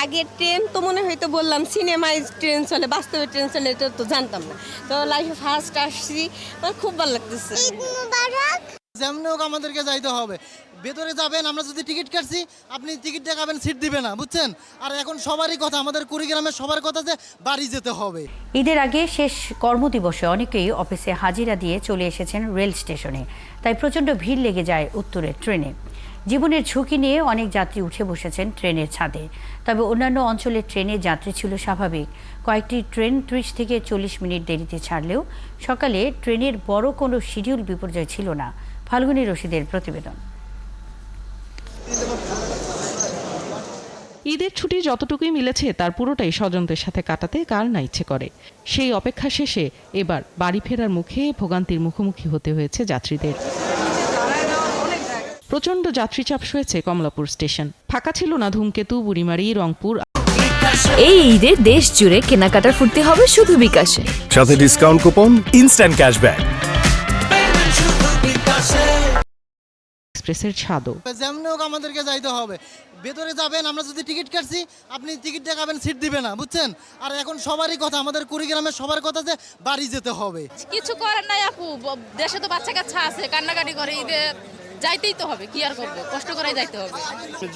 আগে ট্রেন তো মনে হয়তো বললাম সিনেমায় ট্রেন চলে, বাস্তবে ট্রেন চলে এটা তো জানতাম না। তো লাইফে ফার্স্ট আসছি, আমার খুব ভালো লাগতেছে। যেমন হোক আমাদেরকে যাইতে হবে। ভেতরে যাবেন, আমরা যদি টিকিট কাটছি আপনি টিকিট দেখাবেন, সিট দিবে না, বুঝছেন। আর এখন সবারই কথা, আমাদের কুড়িগ্রামের সবার কথা যে বাড়ি যেতে হবে। ঈদের আগে শেষ কর্মদিবসে অনেকেই অফিসে হাজিরা দিয়ে চলে এসেছেন রেল স্টেশনে, তাই প্রচণ্ড ভিড় লেগে যায় উত্তরের ট্রেনে। জীবনের ঝুঁকি নিয়ে অনেক যাত্রী উঠে বসেছেন ট্রেনের ছাদে। তবে অন্যান্য অঞ্চলের ট্রেনে যাত্রী ছিল স্বাভাবিক। কয়েকটি ট্রেন ৩০ থেকে ৪০ মিনিট দেরিতে ছাড়লেও সকালে ট্রেনের বড় কোনো শিডিউল বিপর্যয় ছিল না। ফাল্গুনী রশিদের প্রতিবেদন। ঈদের ছুটি যতটুকুই মিলেছে তার পুরোটাই স্বজনদের সাথে কাটাতে কার না ইচ্ছে করে। সেই অপেক্ষা শেষে এবার বাড়ি ফেরার মুখে ভোগান্তির মুখোমুখি হতে হয়েছে যাত্রীদের। প্রচণ্ড যাত্রীচাপ সয়েছে কমলাপুর স্টেশন। ফাঁকা ছিল না ধূমকেতু, বুড়িমারি, রংপুর। এই ঈদে দেশ জুড়ে কেনাকাটার ফুর্তি হবে শুধু বিকাশে, সাথে ডিসকাউন্ট কুপন, ইনস্ট্যান্ট ক্যাশব্যাক। এক্সপ্রেসের ছাদও যেমন হোক আমাদেরকে যাইতে হবে। ভেতরে যাবেন, আমরা যদি টিকিট কাটছি আপনি টিকিট দেখাবেন, সিট দিবে না, বুঝছেন। আর এখন সবারই কথা, আমাদের কুড়িগ্রামের সবার কথা যে বাড়ি যেতে হবে। কিছু করার নাই আপু, দেশে তো বাচ্চা কাচ্চা আছে, কান্নাকাটি করে, ঈদে যাইতেই তো হবে, কি আর করবো, কষ্ট করেই যাইতে হবে।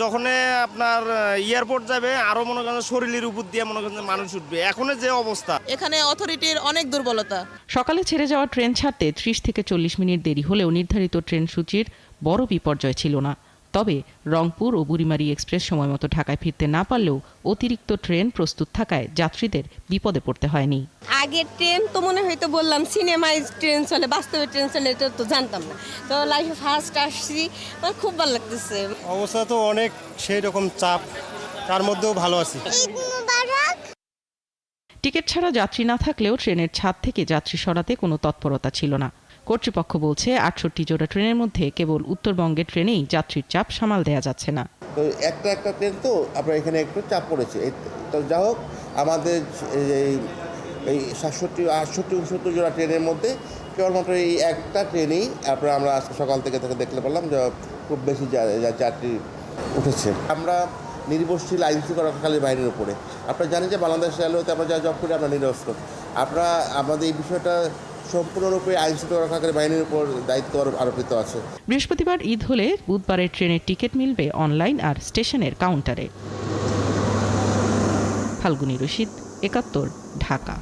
যখন আপনার এয়ারপোর্ট যাবে আরো মনে করেন শরীরের উপর দিয়ে মনে করেন মানুষ উঠবে। এখন যে অবস্থা, এখানে অথরিটির অনেক দুর্বলতা। সকালে ছেড়ে যাওয়া ট্রেন ছাড়তে ৩০ থেকে ৪০ মিনিট দেরি হলেও নির্ধারিত ট্রেন সূচির বড় বিপর্যয় ছিল না। তবে রংপুর ও বুড়িমারি এক্সপ্রেস সময়মতো ঢাকায় ফিরতে না পারলেও অতিরিক্ত ট্রেন প্রস্তুত থাকায় যাত্রীদের বিপদে পড়তে হয়নি। আগে ট্রেন তো মনে হয়তো বললাম সিনেমায় ট্রেন চলে, বাস্তবে ট্রেন চলে এটা তো জানতাম না। তো লাইফে ফার্স্ট আসছি, আমার খুব ভালো লাগতেছে। অবস্থা তো অনেক সেই রকম চাপ, তার মধ্যেও ভালো আছি। টিকিট ছাড়া যাত্রী না থাকলেও ট্রেনের ছাদ থেকে যাত্রী সরাতে কোনো তৎপরতা ছিল না। কর্তৃপক্ষ বলছে ৬৮ জোড়া ট্রেনের মধ্যে কেবল উত্তরবঙ্গের ট্রেনেই যাত্রীর চাপ সামাল দেয়া যাচ্ছে না। তো একটা ট্রেন তো আপনার এখানে একটু চাপ পড়েছে। তো যা হোক, আমাদের এই ৬৭, 68, 69 জোড়া ট্রেনের মধ্যে কেবলমাত্র এই একটা ট্রেনেই আপনার আমরা আজকে সকাল থেকে দেখতে পারলাম যে খুব বেশি যাত্রী উঠেছে। আমরা নির্ভরশীল আইন শৃঙ্খলা রক্ষাকারী বাহিনীর উপরে, আপনারা জানেন যে বাংলাদেশ রেলওয়েতে আমরা যা জব করি আমরা নিরস্ত্র। আমরা আমাদের এই বিষয়টা সম্পূর্ণরূপে আইন শৃঙ্খলা রক্ষাকারী বাহিনীর উপর দায়িত্ব আরোপিত আছে। বৃহস্পতিবার ঈদ হলে বুধবারের ট্রেনের টিকিট মিলবে অনলাইন আর স্টেশনের কাউন্টারে। ফাল্গুনী রশিদ, ৭১, ঢাকা।